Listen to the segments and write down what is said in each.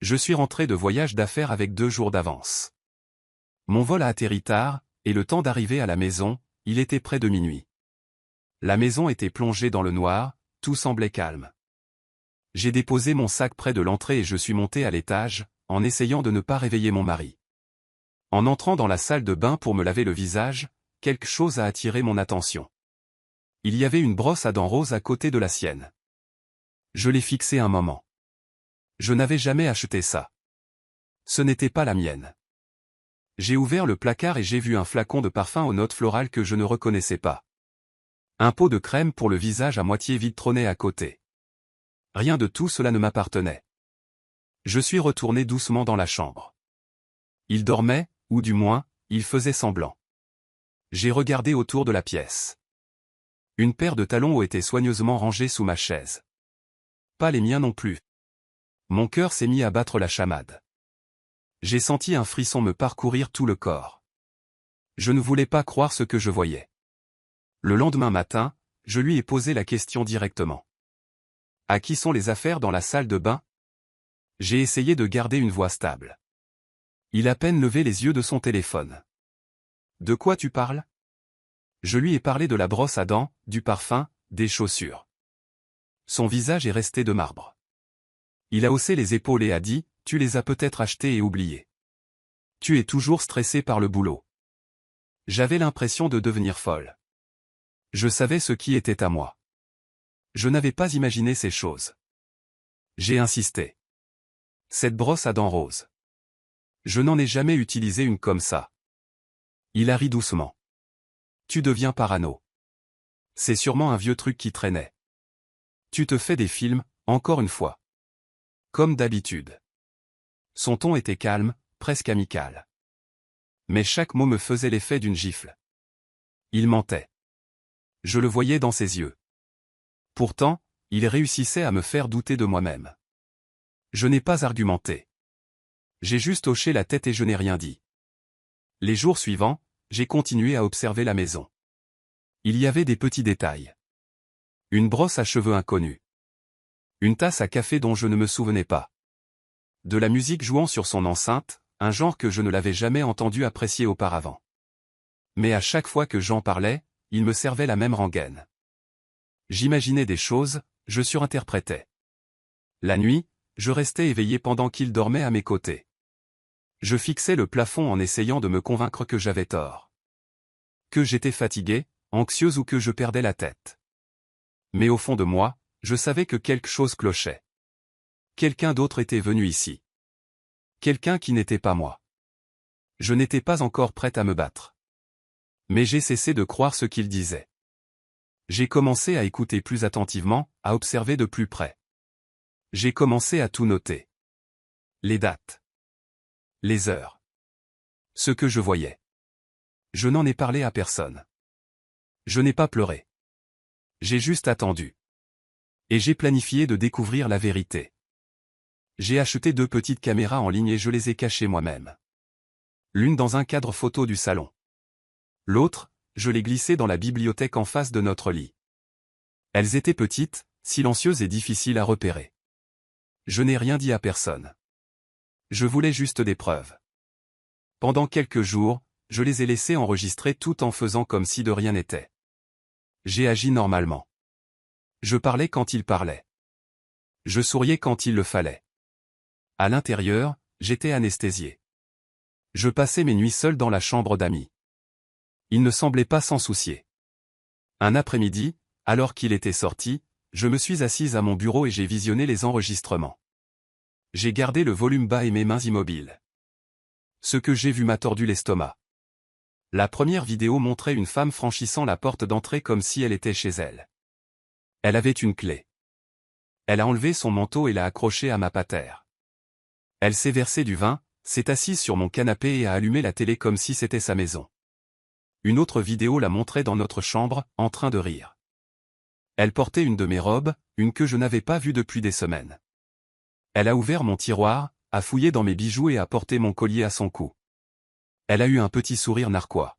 Je suis rentré de voyage d'affaires avec 2 jours d'avance. Mon vol a atterri tard, et le temps d'arriver à la maison, il était près de minuit. La maison était plongée dans le noir, tout semblait calme. J'ai déposé mon sac près de l'entrée et je suis monté à l'étage, en essayant de ne pas réveiller mon mari. En entrant dans la salle de bain pour me laver le visage, quelque chose a attiré mon attention. Il y avait une brosse à dents rose à côté de la sienne. Je l'ai fixée un moment. Je n'avais jamais acheté ça. Ce n'était pas la mienne. J'ai ouvert le placard et j'ai vu un flacon de parfum aux notes florales que je ne reconnaissais pas. Un pot de crème pour le visage à moitié vide trônait à côté. Rien de tout cela ne m'appartenait. Je suis retourné doucement dans la chambre. Il dormait, ou du moins, il faisait semblant. J'ai regardé autour de la pièce. Une paire de talons hauts était soigneusement rangée sous ma chaise. Pas les miens non plus. Mon cœur s'est mis à battre la chamade. J'ai senti un frisson me parcourir tout le corps. Je ne voulais pas croire ce que je voyais. Le lendemain matin, je lui ai posé la question directement. À qui sont les affaires dans la salle de bain? J'ai essayé de garder une voix stable. Il a à peine levé les yeux de son téléphone. De quoi tu parles? Je lui ai parlé de la brosse à dents, du parfum, des chaussures. Son visage est resté de marbre. Il a haussé les épaules et a dit, tu les as peut-être achetées et oubliées. Tu es toujours stressé par le boulot. J'avais l'impression de devenir folle. Je savais ce qui était à moi. Je n'avais pas imaginé ces choses. J'ai insisté. Cette brosse à dents rose. Je n'en ai jamais utilisé une comme ça. Il a ri doucement. Tu deviens parano. C'est sûrement un vieux truc qui traînait. Tu te fais des films, encore une fois. Comme d'habitude. Son ton était calme, presque amical. Mais chaque mot me faisait l'effet d'une gifle. Il mentait. Je le voyais dans ses yeux. Pourtant, il réussissait à me faire douter de moi-même. Je n'ai pas argumenté. J'ai juste hoché la tête et je n'ai rien dit. Les jours suivants, j'ai continué à observer la maison. Il y avait des petits détails. Une brosse à cheveux inconnue. Une tasse à café dont je ne me souvenais pas. De la musique jouant sur son enceinte, un genre que je ne l'avais jamais entendu apprécier auparavant. Mais à chaque fois que j'en parlais, il me servait la même rengaine. J'imaginais des choses, je surinterprétais. La nuit, je restais éveillé pendant qu'il dormait à mes côtés. Je fixais le plafond en essayant de me convaincre que j'avais tort. Que j'étais fatigué, anxieux ou que je perdais la tête. Mais au fond de moi, je savais que quelque chose clochait. Quelqu'un d'autre était venu ici. Quelqu'un qui n'était pas moi. Je n'étais pas encore prête à me battre. Mais j'ai cessé de croire ce qu'il disait. J'ai commencé à écouter plus attentivement, à observer de plus près. J'ai commencé à tout noter. Les dates. Les heures. Ce que je voyais. Je n'en ai parlé à personne. Je n'ai pas pleuré. J'ai juste attendu. Et j'ai planifié de découvrir la vérité. J'ai acheté 2 petites caméras en ligne et je les ai cachées moi-même. L'une dans un cadre photo du salon. L'autre, je l'ai glissée dans la bibliothèque en face de notre lit. Elles étaient petites, silencieuses et difficiles à repérer. Je n'ai rien dit à personne. Je voulais juste des preuves. Pendant quelques jours, je les ai laissées enregistrer tout en faisant comme si de rien n'était. J'ai agi normalement. Je parlais quand il parlait. Je souriais quand il le fallait. À l'intérieur, j'étais anesthésié. Je passais mes nuits seul dans la chambre d'amis. Il ne semblait pas s'en soucier. Un après-midi, alors qu'il était sorti, je me suis assise à mon bureau et j'ai visionné les enregistrements. J'ai gardé le volume bas et mes mains immobiles. Ce que j'ai vu m'a tordu l'estomac. La première vidéo montrait une femme franchissant la porte d'entrée comme si elle était chez elle. Elle avait une clé. Elle a enlevé son manteau et l'a accroché à ma patère. Elle s'est versé du vin, s'est assise sur mon canapé et a allumé la télé comme si c'était sa maison. Une autre vidéo la montrait dans notre chambre, en train de rire. Elle portait une de mes robes, une que je n'avais pas vue depuis des semaines. Elle a ouvert mon tiroir, a fouillé dans mes bijoux et a porté mon collier à son cou. Elle a eu un petit sourire narquois.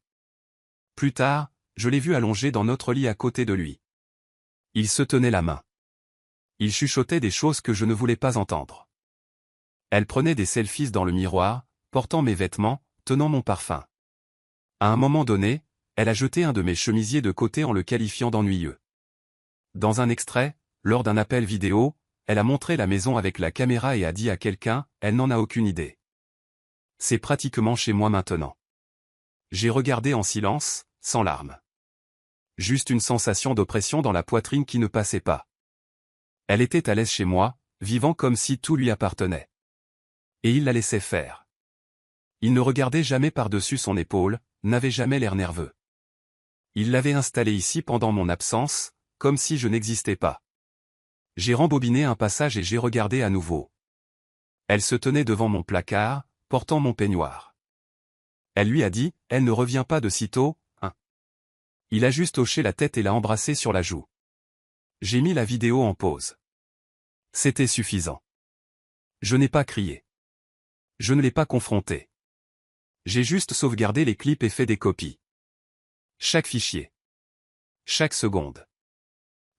Plus tard, je l'ai vue allongée dans notre lit à côté de lui. Il se tenait la main. Il chuchotait des choses que je ne voulais pas entendre. Elle prenait des selfies dans le miroir, portant mes vêtements, tenant mon parfum. À un moment donné, elle a jeté un de mes chemisiers de côté en le qualifiant d'ennuyeux. Dans un extrait, lors d'un appel vidéo, elle a montré la maison avec la caméra et a dit à quelqu'un, elle n'en a aucune idée. C'est pratiquement chez moi maintenant. J'ai regardé en silence, sans larmes. Juste une sensation d'oppression dans la poitrine qui ne passait pas. Elle était à l'aise chez moi, vivant comme si tout lui appartenait. Et il la laissait faire. Il ne regardait jamais par-dessus son épaule, n'avait jamais l'air nerveux. Il l'avait installée ici pendant mon absence, comme si je n'existais pas. J'ai rembobiné un passage et j'ai regardé à nouveau. Elle se tenait devant mon placard, portant mon peignoir. Elle lui a dit, elle ne revient pas de sitôt, hein. Il a juste hoché la tête et l'a embrassée sur la joue. J'ai mis la vidéo en pause. C'était suffisant. Je n'ai pas crié. Je ne l'ai pas confronté. J'ai juste sauvegardé les clips et fait des copies. Chaque fichier. Chaque seconde.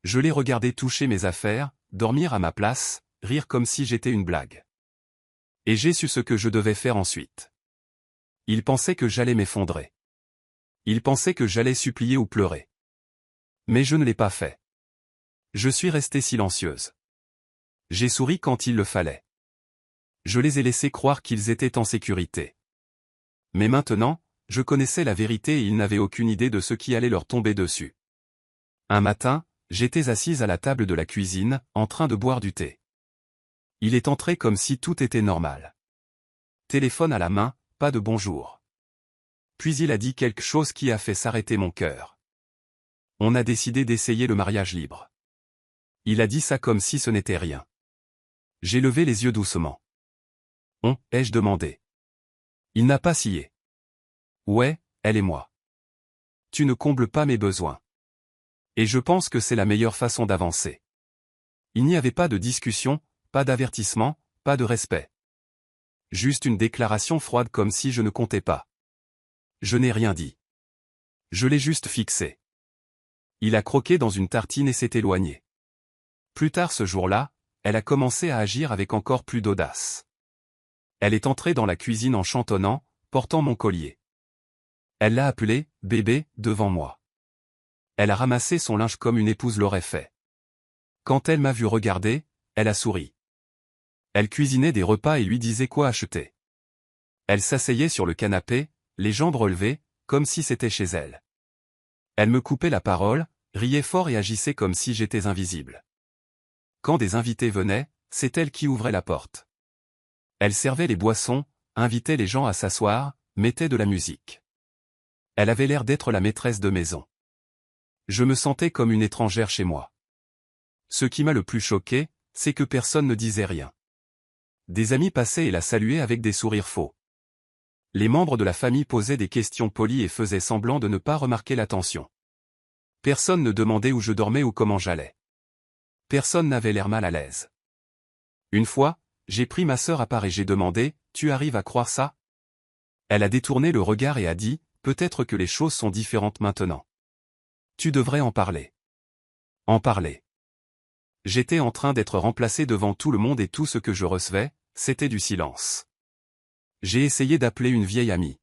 Je l'ai regardé toucher mes affaires, dormir à ma place, rire comme si j'étais une blague. Et j'ai su ce que je devais faire ensuite. Il pensait que j'allais m'effondrer. Il pensait que j'allais supplier ou pleurer. Mais je ne l'ai pas fait. Je suis restée silencieuse. J'ai souri quand il le fallait. Je les ai laissés croire qu'ils étaient en sécurité. Mais maintenant, je connaissais la vérité et ils n'avaient aucune idée de ce qui allait leur tomber dessus. Un matin, j'étais assise à la table de la cuisine, en train de boire du thé. Il est entré comme si tout était normal. Téléphone à la main, pas de bonjour. Puis il a dit quelque chose qui a fait s'arrêter mon cœur. On a décidé d'essayer le mariage libre. Il a dit ça comme si ce n'était rien. J'ai levé les yeux doucement. Ai-je demandé. Il n'a pas scié. Ouais, elle et moi. Tu ne combles pas mes besoins. Et je pense que c'est la meilleure façon d'avancer. Il n'y avait pas de discussion, pas d'avertissement, pas de respect. Juste une déclaration froide comme si je ne comptais pas. Je n'ai rien dit. Je l'ai juste fixé. Il a croqué dans une tartine et s'est éloigné. Plus tard ce jour-là, elle a commencé à agir avec encore plus d'audace. Elle est entrée dans la cuisine en chantonnant, portant mon collier. Elle l'a appelé « bébé » devant moi. Elle a ramassé son linge comme une épouse l'aurait fait. Quand elle m'a vu regarder, elle a souri. Elle cuisinait des repas et lui disait quoi acheter. Elle s'asseyait sur le canapé, les jambes relevées, comme si c'était chez elle. Elle me coupait la parole, riait fort et agissait comme si j'étais invisible. Quand des invités venaient, c'est elle qui ouvrait la porte. Elle servait les boissons, invitait les gens à s'asseoir, mettait de la musique. Elle avait l'air d'être la maîtresse de maison. Je me sentais comme une étrangère chez moi. Ce qui m'a le plus choqué, c'est que personne ne disait rien. Des amis passaient et la saluaient avec des sourires faux. Les membres de la famille posaient des questions polies et faisaient semblant de ne pas remarquer l'attention. Personne ne demandait où je dormais ou comment j'allais. Personne n'avait l'air mal à l'aise. Une fois, j'ai pris ma sœur à part et j'ai demandé, « Tu arrives à croire ça ?» Elle a détourné le regard et a dit, « Peut-être que les choses sont différentes maintenant. Tu devrais en parler. » En parler. J'étais en train d'être remplacé devant tout le monde et tout ce que je recevais, c'était du silence. J'ai essayé d'appeler une vieille amie.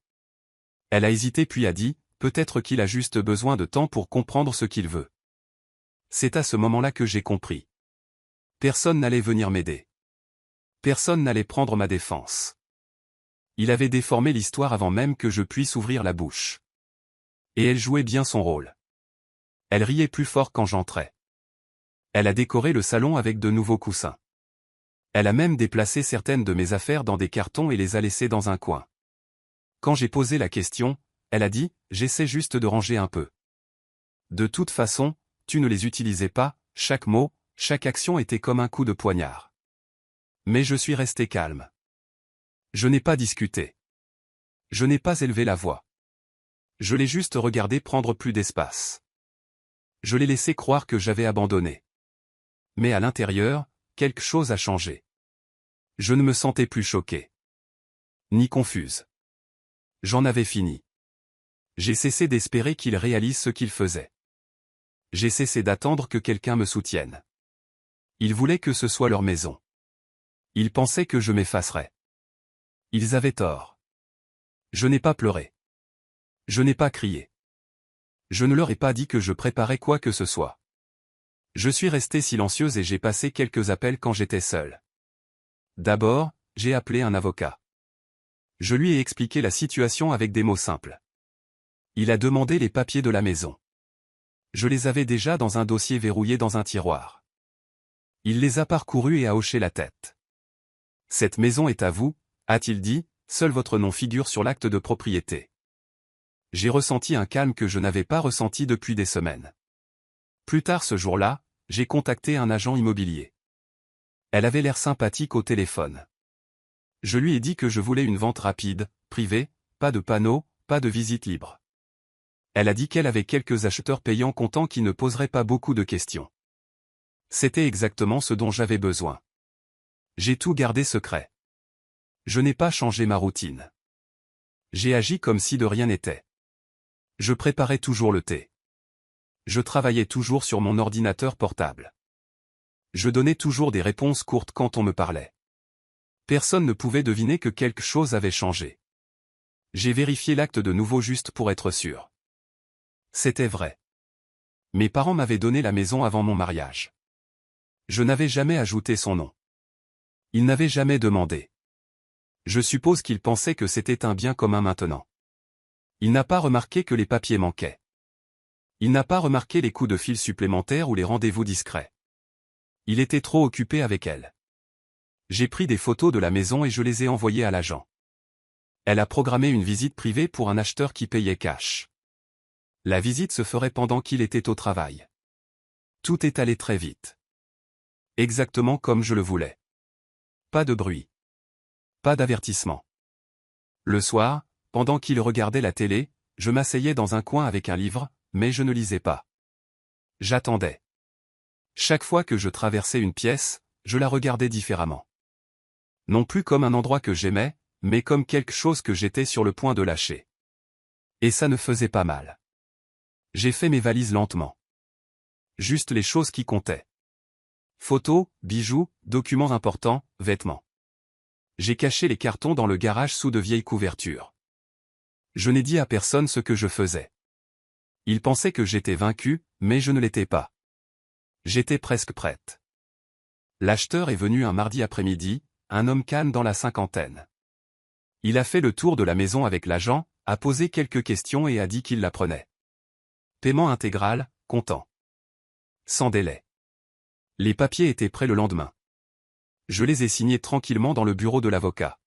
Elle a hésité puis a dit, « Peut-être qu'il a juste besoin de temps pour comprendre ce qu'il veut. » C'est à ce moment-là que j'ai compris. Personne n'allait venir m'aider. Personne n'allait prendre ma défense. Il avait déformé l'histoire avant même que je puisse ouvrir la bouche. Et elle jouait bien son rôle. Elle riait plus fort quand j'entrais. Elle a décoré le salon avec de nouveaux coussins. Elle a même déplacé certaines de mes affaires dans des cartons et les a laissées dans un coin. Quand j'ai posé la question, elle a dit, « J'essaie juste de ranger un peu. » De toute façon, tu ne les utilisais pas, chaque mot, chaque action était comme un coup de poignard. Mais je suis resté calme. Je n'ai pas discuté. Je n'ai pas élevé la voix. Je l'ai juste regardé prendre plus d'espace. Je l'ai laissé croire que j'avais abandonné. Mais à l'intérieur, quelque chose a changé. Je ne me sentais plus choquée. Ni confuse. J'en avais fini. J'ai cessé d'espérer qu'il réalise ce qu'il faisait. J'ai cessé d'attendre que quelqu'un me soutienne. Ils voulaient que ce soit leur maison. Ils pensaient que je m'effacerais. Ils avaient tort. Je n'ai pas pleuré. Je n'ai pas crié. Je ne leur ai pas dit que je préparais quoi que ce soit. Je suis restée silencieuse et j'ai passé quelques appels quand j'étais seule. D'abord, j'ai appelé un avocat. Je lui ai expliqué la situation avec des mots simples. Il a demandé les papiers de la maison. Je les avais déjà dans un dossier verrouillé dans un tiroir. Il les a parcourus et a hoché la tête. Cette maison est à vous, a-t-il dit, seul votre nom figure sur l'acte de propriété. J'ai ressenti un calme que je n'avais pas ressenti depuis des semaines. Plus tard ce jour-là, j'ai contacté un agent immobilier. Elle avait l'air sympathique au téléphone. Je lui ai dit que je voulais une vente rapide, privée, pas de panneau, pas de visite libre. Elle a dit qu'elle avait quelques acheteurs payants contents qui ne poseraient pas beaucoup de questions. C'était exactement ce dont j'avais besoin. J'ai tout gardé secret. Je n'ai pas changé ma routine. J'ai agi comme si de rien n'était. Je préparais toujours le thé. Je travaillais toujours sur mon ordinateur portable. Je donnais toujours des réponses courtes quand on me parlait. Personne ne pouvait deviner que quelque chose avait changé. J'ai vérifié l'acte de nouveau juste pour être sûr. C'était vrai. Mes parents m'avaient donné la maison avant mon mariage. Je n'avais jamais ajouté son nom. Ils n'avaient jamais demandé. Je suppose qu'ils pensaient que c'était un bien commun maintenant. Il n'a pas remarqué que les papiers manquaient. Il n'a pas remarqué les coups de fil supplémentaires ou les rendez-vous discrets. Il était trop occupé avec elle. J'ai pris des photos de la maison et je les ai envoyées à l'agent. Elle a programmé une visite privée pour un acheteur qui payait cash. La visite se ferait pendant qu'il était au travail. Tout est allé très vite. Exactement comme je le voulais. Pas de bruit. Pas d'avertissement. Le soir, pendant qu'il regardait la télé, je m'asseyais dans un coin avec un livre, mais je ne lisais pas. J'attendais. Chaque fois que je traversais une pièce, je la regardais différemment. Non plus comme un endroit que j'aimais, mais comme quelque chose que j'étais sur le point de lâcher. Et ça ne faisait pas mal. J'ai fait mes valises lentement. Juste les choses qui comptaient. Photos, bijoux, documents importants, vêtements. J'ai caché les cartons dans le garage sous de vieilles couvertures. Je n'ai dit à personne ce que je faisais. Ils pensaient que j'étais vaincu, mais je ne l'étais pas. J'étais presque prête. L'acheteur est venu un mardi après-midi, un homme calme dans la cinquantaine. Il a fait le tour de la maison avec l'agent, a posé quelques questions et a dit qu'il la prenait. Paiement intégral, comptant. Sans délai. Les papiers étaient prêts le lendemain. Je les ai signés tranquillement dans le bureau de l'avocat.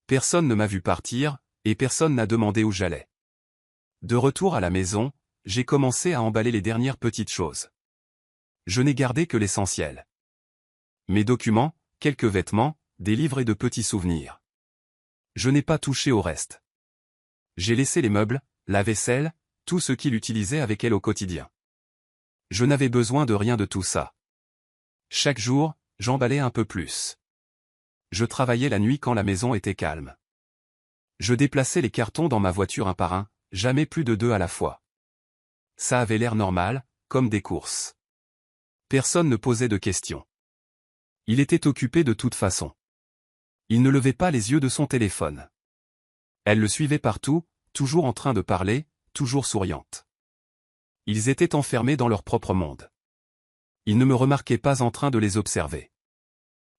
Personne ne m'a vu partir, et personne n'a demandé où j'allais. De retour à la maison, j'ai commencé à emballer les dernières petites choses. Je n'ai gardé que l'essentiel. Mes documents, quelques vêtements, des livres et de petits souvenirs. Je n'ai pas touché au reste. J'ai laissé les meubles, la vaisselle, tout ce qu'il utilisait avec elle au quotidien. Je n'avais besoin de rien de tout ça. Chaque jour, j'emballais un peu plus. Je travaillais la nuit quand la maison était calme. Je déplaçais les cartons dans ma voiture un par un, jamais plus de 2 à la fois. Ça avait l'air normal, comme des courses. Personne ne posait de questions. Il était occupé de toute façon. Il ne levait pas les yeux de son téléphone. Elle le suivait partout, toujours en train de parler, toujours souriante. Ils étaient enfermés dans leur propre monde. Ils ne me remarquaient pas en train de les observer.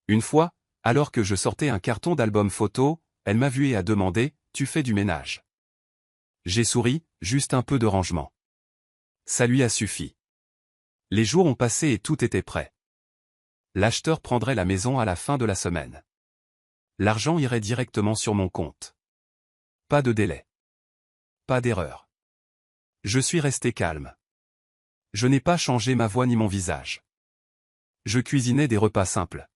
Une fois, alors que je sortais un carton d'album photo, elle m'a vu et a demandé « Tu fais du ménage ?» J'ai souri, juste un peu de rangement. Ça lui a suffi. Les jours ont passé et tout était prêt. L'acheteur prendrait la maison à la fin de la semaine. L'argent irait directement sur mon compte. Pas de délai. Pas d'erreur. Je suis resté calme. Je n'ai pas changé ma voix ni mon visage. Je cuisinais des repas simples.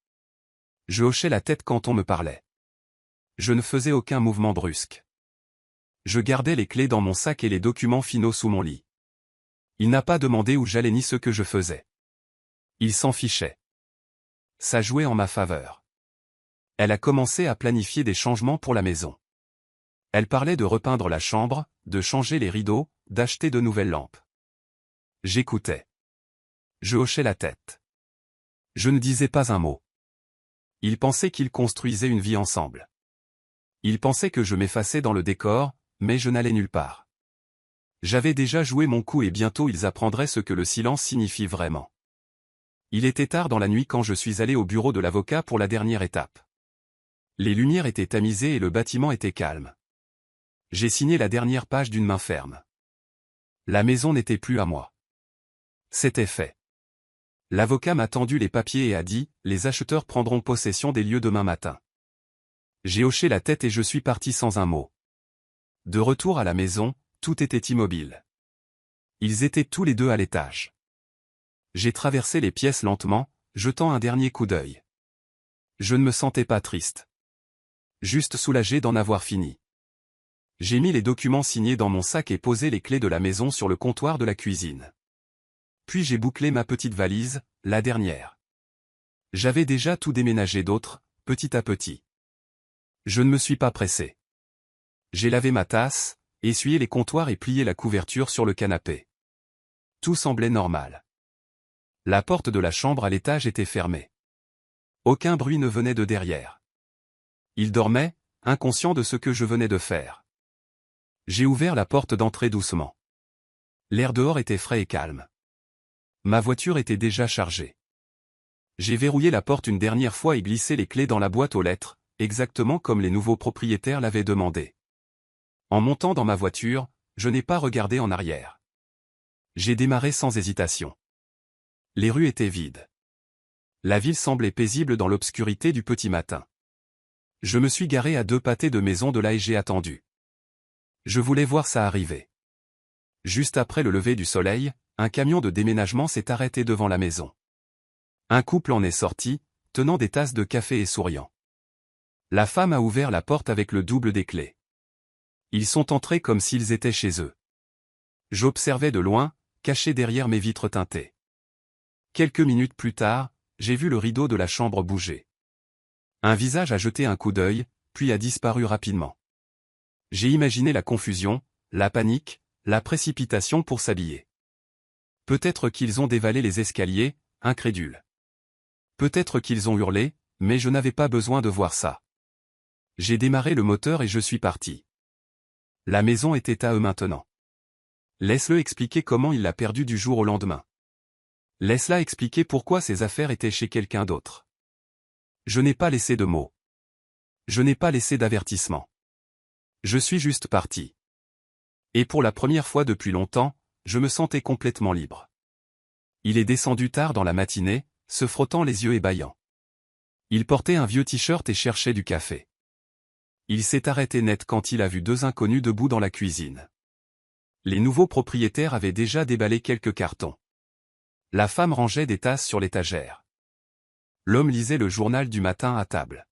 Je hochais la tête quand on me parlait. Je ne faisais aucun mouvement brusque. Je gardais les clés dans mon sac et les documents finaux sous mon lit. Il n'a pas demandé où j'allais ni ce que je faisais. Il s'en fichait. Ça jouait en ma faveur. Elle a commencé à planifier des changements pour la maison. Elle parlait de repeindre la chambre, de changer les rideaux, d'acheter de nouvelles lampes. J'écoutais. Je hochais la tête. Je ne disais pas un mot. Ils pensaient qu'ils construisaient une vie ensemble. Ils pensaient que je m'effaçais dans le décor, mais je n'allais nulle part. J'avais déjà joué mon coup et bientôt ils apprendraient ce que le silence signifie vraiment. Il était tard dans la nuit quand je suis allé au bureau de l'avocat pour la dernière étape. Les lumières étaient tamisées et le bâtiment était calme. J'ai signé la dernière page d'une main ferme. La maison n'était plus à moi. C'était fait. L'avocat m'a tendu les papiers et a dit, les acheteurs prendront possession des lieux demain matin. J'ai hoché la tête et je suis parti sans un mot. De retour à la maison, tout était immobile. Ils étaient tous les deux à l'étage. J'ai traversé les pièces lentement, jetant un dernier coup d'œil. Je ne me sentais pas triste. Juste soulagé d'en avoir fini. J'ai mis les documents signés dans mon sac et posé les clés de la maison sur le comptoir de la cuisine. Puis j'ai bouclé ma petite valise, la dernière. J'avais déjà tout déménagé d'autre, petit à petit. Je ne me suis pas pressé. J'ai lavé ma tasse, essuyé les comptoirs et plié la couverture sur le canapé. Tout semblait normal. La porte de la chambre à l'étage était fermée. Aucun bruit ne venait de derrière. Il dormait, inconscient de ce que je venais de faire. J'ai ouvert la porte d'entrée doucement. L'air dehors était frais et calme. Ma voiture était déjà chargée. J'ai verrouillé la porte une dernière fois et glissé les clés dans la boîte aux lettres, exactement comme les nouveaux propriétaires l'avaient demandé. En montant dans ma voiture, je n'ai pas regardé en arrière. J'ai démarré sans hésitation. Les rues étaient vides. La ville semblait paisible dans l'obscurité du petit matin. Je me suis garé à 2 pâtés de maison de là et j'ai attendu. Je voulais voir ça arriver. Juste après le lever du soleil, un camion de déménagement s'est arrêté devant la maison. Un couple en est sorti, tenant des tasses de café et souriant. La femme a ouvert la porte avec le double des clés. Ils sont entrés comme s'ils étaient chez eux. J'observais de loin, caché derrière mes vitres teintées. Quelques minutes plus tard, j'ai vu le rideau de la chambre bouger. Un visage a jeté un coup d'œil, puis a disparu rapidement. J'ai imaginé la confusion, la panique, la précipitation pour s'habiller. Peut-être qu'ils ont dévalé les escaliers, incrédules. Peut-être qu'ils ont hurlé, mais je n'avais pas besoin de voir ça. J'ai démarré le moteur et je suis parti. La maison était à eux maintenant. Laisse-le expliquer comment il l'a perdue du jour au lendemain. Laisse-la expliquer pourquoi ses affaires étaient chez quelqu'un d'autre. Je n'ai pas laissé de mots. Je n'ai pas laissé d'avertissement. Je suis juste parti. Et pour la première fois depuis longtemps, je me sentais complètement libre. Il est descendu tard dans la matinée, se frottant les yeux ébahillants. Il portait un vieux t-shirt et cherchait du café. Il s'est arrêté net quand il a vu 2 inconnus debout dans la cuisine. Les nouveaux propriétaires avaient déjà déballé quelques cartons. La femme rangeait des tasses sur l'étagère. L'homme lisait le journal du matin à table.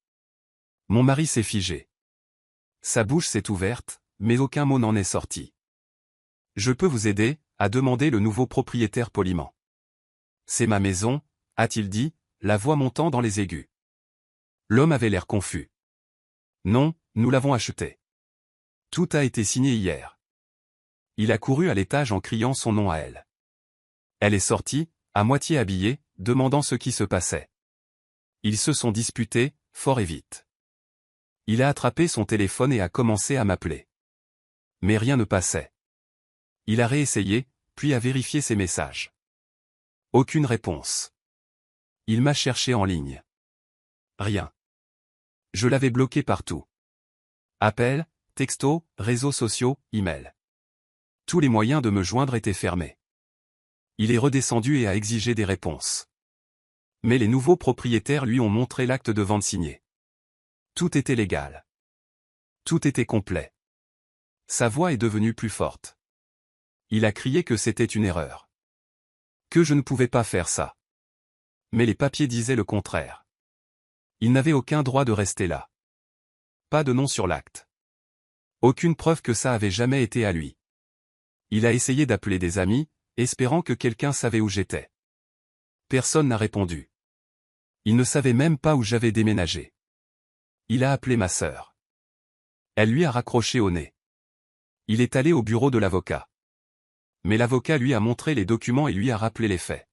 Mon mari s'est figé. Sa bouche s'est ouverte, mais aucun mot n'en est sorti. « Je peux vous aider ?» a demandé le nouveau propriétaire poliment. « C'est ma maison » a-t-il dit, la voix montant dans les aigus. L'homme avait l'air confus. « Non, nous l'avons achetée. Tout a été signé hier. » Il a couru à l'étage en criant son nom à elle. Elle est sortie, à moitié habillée, demandant ce qui se passait. Ils se sont disputés, fort et vite. Il a attrapé son téléphone et a commencé à m'appeler. Mais rien ne passait. Il a réessayé, puis a vérifié ses messages. Aucune réponse. Il m'a cherché en ligne. Rien. Je l'avais bloqué partout. Appels, textos, réseaux sociaux, emails. Tous les moyens de me joindre étaient fermés. Il est redescendu et a exigé des réponses. Mais les nouveaux propriétaires lui ont montré l'acte de vente signé. Tout était légal. Tout était complet. Sa voix est devenue plus forte. Il a crié que c'était une erreur. Que je ne pouvais pas faire ça. Mais les papiers disaient le contraire. Il n'avait aucun droit de rester là. Pas de nom sur l'acte. Aucune preuve que ça avait jamais été à lui. Il a essayé d'appeler des amis, espérant que quelqu'un savait où j'étais. Personne n'a répondu. Il ne savait même pas où j'avais déménagé. Il a appelé ma sœur. Elle lui a raccroché au nez. Il est allé au bureau de l'avocat. Mais l'avocat lui a montré les documents et lui a rappelé les faits.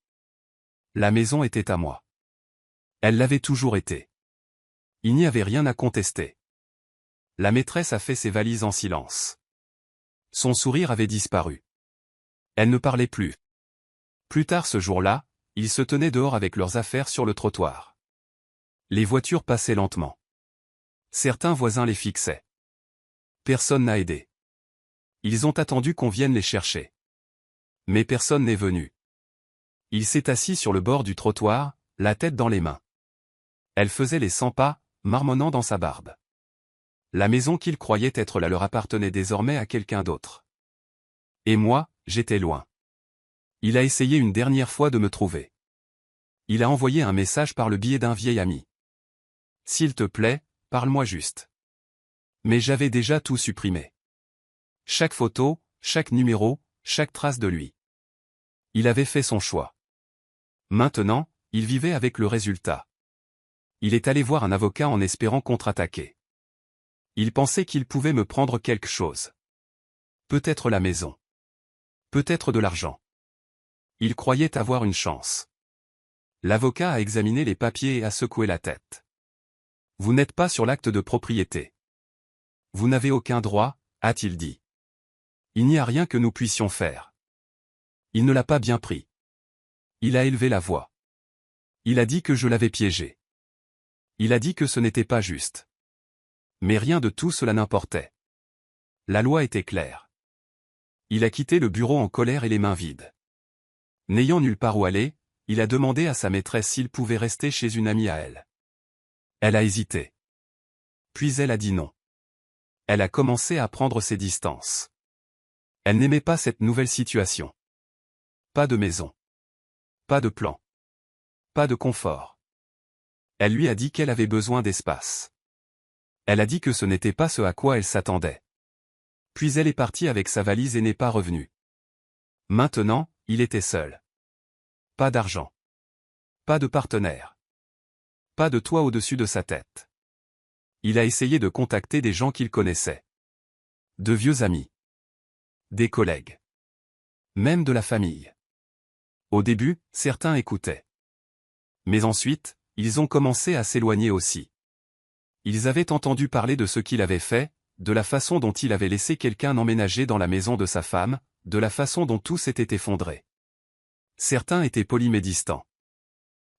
La maison était à moi. Elle l'avait toujours été. Il n'y avait rien à contester. La maîtresse a fait ses valises en silence. Son sourire avait disparu. Elle ne parlait plus. Plus tard ce jour-là, ils se tenaient dehors avec leurs affaires sur le trottoir. Les voitures passaient lentement. Certains voisins les fixaient. Personne n'a aidé. Ils ont attendu qu'on vienne les chercher. Mais personne n'est venu. Il s'est assis sur le bord du trottoir, la tête dans les mains. Elle faisait les 100 pas, marmonnant dans sa barbe. La maison qu'il croyait être là leur appartenait désormais à quelqu'un d'autre. Et moi, j'étais loin. Il a essayé une dernière fois de me trouver. Il a envoyé un message par le biais d'un vieil ami. S'il te plaît, parle-moi juste. Mais j'avais déjà tout supprimé. Chaque photo, chaque numéro, chaque trace de lui. Il avait fait son choix. Maintenant, il vivait avec le résultat. Il est allé voir un avocat en espérant contre-attaquer. Il pensait qu'il pouvait me prendre quelque chose. Peut-être la maison. Peut-être de l'argent. Il croyait avoir une chance. L'avocat a examiné les papiers et a secoué la tête. Vous n'êtes pas sur l'acte de propriété. Vous n'avez aucun droit, a-t-il dit. Il n'y a rien que nous puissions faire. Il ne l'a pas bien pris. Il a élevé la voix. Il a dit que je l'avais piégé. Il a dit que ce n'était pas juste. Mais rien de tout cela n'importait. La loi était claire. Il a quitté le bureau en colère et les mains vides. N'ayant nulle part où aller, il a demandé à sa maîtresse s'il pouvait rester chez une amie à elle. Elle a hésité. Puis elle a dit non. Elle a commencé à prendre ses distances. Elle n'aimait pas cette nouvelle situation. Pas de maison. Pas de plan. Pas de confort. Elle lui a dit qu'elle avait besoin d'espace. Elle a dit que ce n'était pas ce à quoi elle s'attendait. Puis elle est partie avec sa valise et n'est pas revenue. Maintenant, il était seul. Pas d'argent. Pas de partenaire. Pas de toit au-dessus de sa tête. Il a essayé de contacter des gens qu'il connaissait. De vieux amis. Des collègues. Même de la famille. Au début, certains écoutaient. Mais ensuite, ils ont commencé à s'éloigner aussi. Ils avaient entendu parler de ce qu'il avait fait, de la façon dont il avait laissé quelqu'un emménager dans la maison de sa femme, de la façon dont tout s'était effondré. Certains étaient polis mais distants.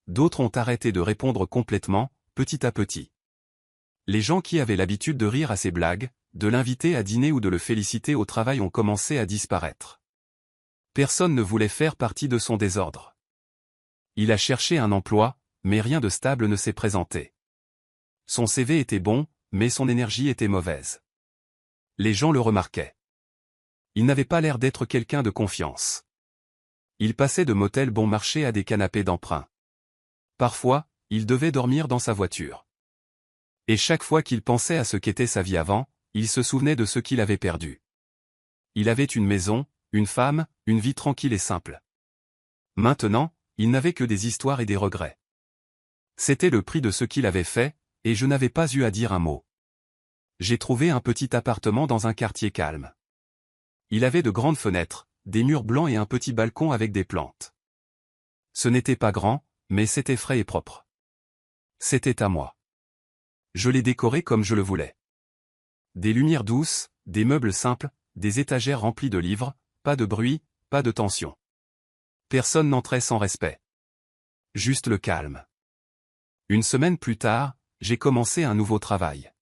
D'autres ont arrêté de répondre complètement, petit à petit. Les gens qui avaient l'habitude de rire à ses blagues, de l'inviter à dîner ou de le féliciter au travail ont commencé à disparaître. Personne ne voulait faire partie de son désordre. Il a cherché un emploi, mais rien de stable ne s'est présenté. Son CV était bon, mais son énergie était mauvaise. Les gens le remarquaient. Il n'avait pas l'air d'être quelqu'un de confiance. Il passait de motels bon marché à des canapés d'emprunt. Parfois, il devait dormir dans sa voiture. Et chaque fois qu'il pensait à ce qu'était sa vie avant, il se souvenait de ce qu'il avait perdu. Il avait une maison, une femme, une vie tranquille et simple. Maintenant, il n'avait que des histoires et des regrets. C'était le prix de ce qu'il avait fait, et je n'avais pas eu à dire un mot. J'ai trouvé un petit appartement dans un quartier calme. Il avait de grandes fenêtres, des murs blancs et un petit balcon avec des plantes. Ce n'était pas grand, mais c'était frais et propre. C'était à moi. Je l'ai décoré comme je le voulais. Des lumières douces, des meubles simples, des étagères remplies de livres, pas de bruit, pas de tension. Personne n'entrait sans respect. Juste le calme. Une semaine plus tard, j'ai commencé un nouveau travail.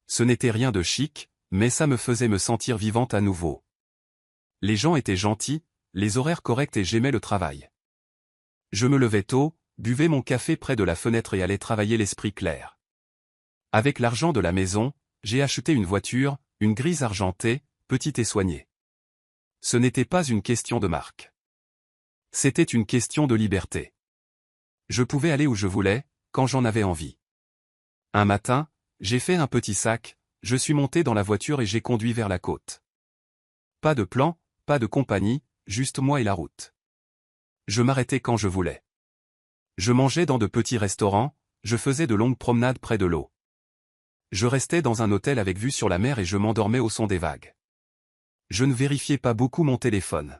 Ce n'était rien de chic, mais ça me faisait me sentir vivante à nouveau. Les gens étaient gentils, les horaires corrects et j'aimais le travail. Je me levais tôt, buvais mon café près de la fenêtre et allais travailler l'esprit clair. Avec l'argent de la maison, j'ai acheté une voiture, une grise argentée, petite et soignée. Ce n'était pas une question de marque. C'était une question de liberté. Je pouvais aller où je voulais, quand j'en avais envie. Un matin, j'ai fait un petit sac, je suis monté dans la voiture et j'ai conduit vers la côte. Pas de plan, pas de compagnie, juste moi et la route. Je m'arrêtais quand je voulais. Je mangeais dans de petits restaurants, je faisais de longues promenades près de l'eau. Je restais dans un hôtel avec vue sur la mer et je m'endormais au son des vagues. Je ne vérifiais pas beaucoup mon téléphone.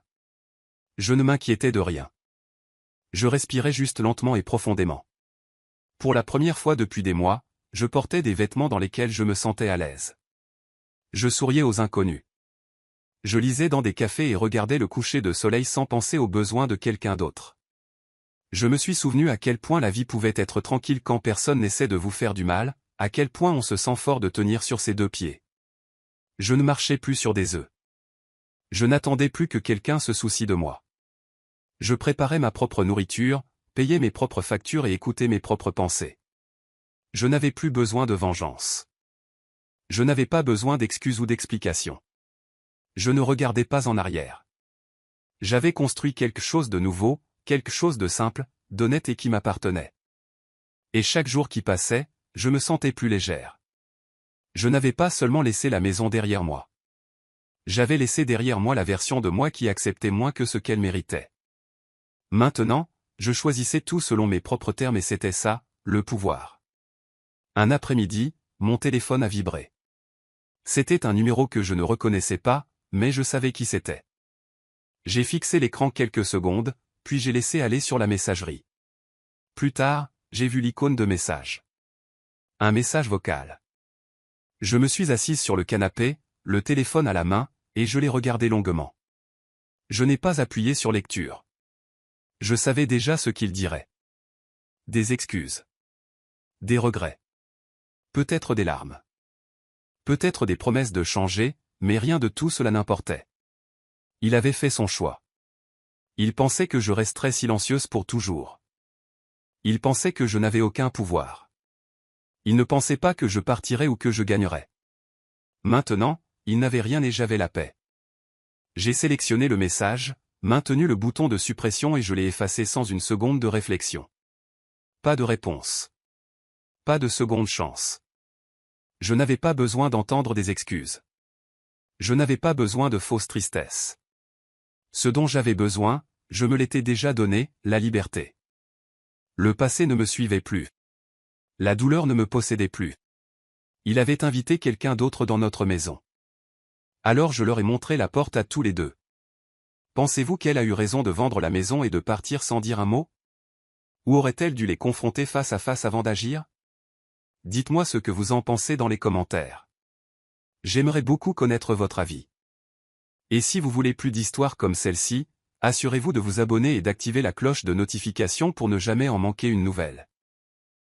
Je ne m'inquiétais de rien. Je respirais juste lentement et profondément. Pour la première fois depuis des mois, je portais des vêtements dans lesquels je me sentais à l'aise. Je souriais aux inconnus. Je lisais dans des cafés et regardais le coucher de soleil sans penser aux besoins de quelqu'un d'autre. Je me suis souvenu à quel point la vie pouvait être tranquille quand personne n'essaie de vous faire du mal, à quel point on se sent fort de tenir sur ses deux pieds. Je ne marchais plus sur des œufs. Je n'attendais plus que quelqu'un se soucie de moi. Je préparais ma propre nourriture, payais mes propres factures et écoutais mes propres pensées. Je n'avais plus besoin de vengeance. Je n'avais pas besoin d'excuses ou d'explications. Je ne regardais pas en arrière. J'avais construit quelque chose de nouveau, quelque chose de simple, d'honnête et qui m'appartenait. Et chaque jour qui passait, je me sentais plus légère. Je n'avais pas seulement laissé la maison derrière moi. J'avais laissé derrière moi la version de moi qui acceptait moins que ce qu'elle méritait. Maintenant, je choisissais tout selon mes propres termes et c'était ça, le pouvoir. Un après-midi, mon téléphone a vibré. C'était un numéro que je ne reconnaissais pas, mais je savais qui c'était. J'ai fixé l'écran quelques secondes, puis j'ai laissé aller sur la messagerie. Plus tard, j'ai vu l'icône de message. Un message vocal. Je me suis assise sur le canapé, le téléphone à la main, et je l'ai regardé longuement. Je n'ai pas appuyé sur lecture. Je savais déjà ce qu'il dirait. Des excuses. Des regrets. Peut-être des larmes. Peut-être des promesses de changer, mais rien de tout cela n'importait. Il avait fait son choix. Il pensait que je resterais silencieuse pour toujours. Il pensait que je n'avais aucun pouvoir. Il ne pensait pas que je partirais ou que je gagnerais. Maintenant, il n'avait rien et j'avais la paix. J'ai sélectionné le message, maintenu le bouton de suppression et je l'ai effacé sans une seconde de réflexion. Pas de réponse. Pas de seconde chance. Je n'avais pas besoin d'entendre des excuses. Je n'avais pas besoin de fausses tristesses. Ce dont j'avais besoin, je me l'étais déjà donné, la liberté. Le passé ne me suivait plus. La douleur ne me possédait plus. Il avait invité quelqu'un d'autre dans notre maison. Alors je leur ai montré la porte à tous les deux. Pensez-vous qu'elle a eu raison de vendre la maison et de partir sans dire un mot? Ou aurait-elle dû les confronter face à face avant d'agir? Dites-moi ce que vous en pensez dans les commentaires. J'aimerais beaucoup connaître votre avis. Et si vous voulez plus d'histoires comme celle-ci, assurez-vous de vous abonner et d'activer la cloche de notification pour ne jamais en manquer une nouvelle.